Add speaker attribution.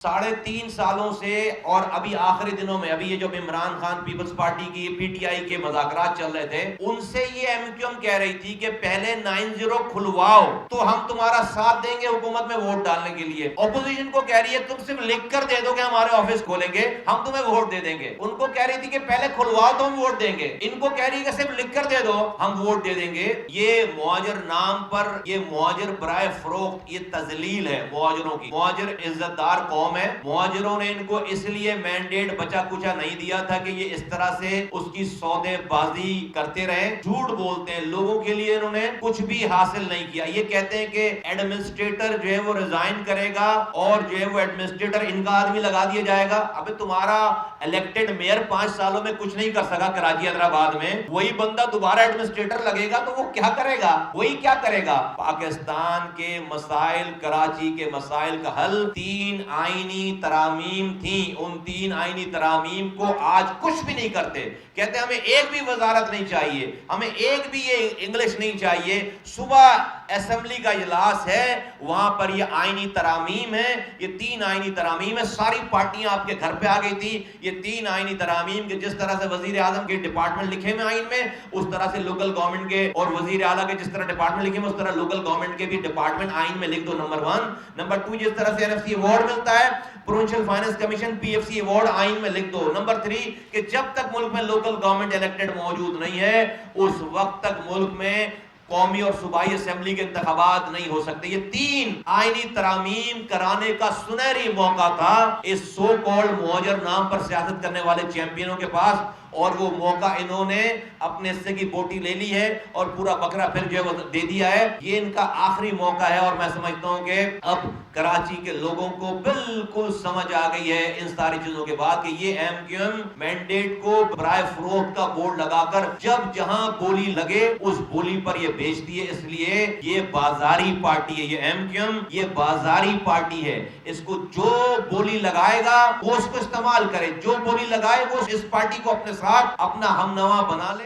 Speaker 1: 3.5 سالوں سے اور ابھی آخری دنوں میں ابھی یہ جو عمران خان پیپلز پارٹی کی پی ٹی آئی کے مذاکرات چل رہے تھے، ان سے یہ ایم کیو ایم کہہ رہی تھی کہ پہلے 9-0 کھلواؤ تو ہم تمہارا ساتھ دیں گے حکومت میں ووٹ ڈالنے کے لیے۔ اپوزیشن کو کہہ رہی ہے تم صرف لکھ کر دے دو کہ ہمارے آفس کھولیں گے ہم تمہیں ووٹ دے دیں گے۔ ان کو کہہ رہی تھی کہ پہلے کھلواؤ تو ہم ووٹ دیں گے، ان کو کہہ رہی ہے کہ صرف لکھ کر دے دو ہم ووٹ دے دیں گے۔ یہ مہاجر نام پر، یہ مہاجر برائے فروخت، یہ تذلیل ہے مہاجروں کی۔ مہاجر عزت دار قوم ہے، مہاجروں نے ان کو اس لیے مینڈیٹ بچا کچا نہیں دیا تھا کہ یہ اس طرح سے اس کی سودے بازی کرتے رہے، جھوٹ بولتے ہیں لوگوں کے لیے، انہوں نے کچھ بھی حاصل نہیں کیا۔ یہ کہتے ہیں کہ ایڈمنسٹریٹر جو ہے وہ ریزائن کرے گا اور جو ہے وہ ایڈمنسٹریٹر ان کا آدمی لگا دیا جائے گا۔ ابھی تمہارا الیکٹڈ میئر 5 سالوں میں کچھ نہیں کر سکا کراچی حیدرآباد میں، وہی بندہ دوبارہ ایڈمنسٹریٹر لگے گا تو وہ کیا کرے گا؟ وہی کیا کرے گا؟ پاکستان کے مسائل، کراچی کے مسائل کا حل 3 آئینی ترامیم تھیں، ان 3 آئینی ترامیم کو آج کچھ بھی نہیں کرتے۔ کہتے ہیں ہمیں ایک بھی وزارت نہیں چاہیے، ہمیں ایک بھی یہ انگلش نہیں چاہیے۔ صبح اسمبلی کا اجلاس ہے، وہاں پر یہ آئینی ترامیم ہے، یہ 3 آئینی ترامیم ہے۔ ساری پارٹیاں آپ کے گھر پہ آ گئی تھی۔ یہ 3 آئینی ترامیم کے جس طرح سے وزیر اعظم کے ڈپارٹمنٹ لکھے ہوئے آئین میں، اس طرح سے لوکل گورنمنٹ کے اور وزیر اعلیٰ کے جس طرح ڈپارٹمنٹ لکھے ہوئے، اس طرح لوکل گورنمنٹ کے بھی ڈپارٹمنٹ آئین میں لکھ دو۔ نمبر 1۔ نمبر 2، جس طرح سے NFC ایوارڈ ملتا ہے، provincial finance commission PFC award آئین میں لکھ دو۔ نمبر 3 کہ جب تک ملک میں لوکل گورنمنٹ الیکٹڈ موجود نہیں ہے، اس وقت تک ملک میں قومی اور صوبائی اسمبلی کے انتخابات نہیں ہو سکتے۔ یہ 3 آئینی ترامیم کرانے کا سنہری موقع تھا اس سو کالڈ مہاجر نام پر سیاست کرنے والے چیمپئنوں کے پاس، اور وہ موقع انہوں نے اپنے حصے کی بوٹی لے لی ہے اور پورا بکرا پھر جو ہے وہ دے دیا ہے۔ یہ ان کا آخری موقع ہے، اور میں سمجھتا ہوں کہ اب کراچی کے لوگوں کو بالکل سمجھ آ گئی ہے ان ساری چیزوں کے بعد کہ یہ ایم کیو ایم مینڈیٹ کو برائے فروخت کا بورڈ لگا کر جب جہاں بولی لگے اس بولی پر یہ بیچتی ہے۔ اس لیے یہ بازاری پارٹی ہے، یہ ایم کیو ایم یہ بازاری پارٹی ہے۔ اس کو جو بولی لگائے گا وہ اس کو استعمال کرے، جو بولی لگائے وہ اس پارٹی کو اپنے ساتھ اپنا ہم نوا بنا لے۔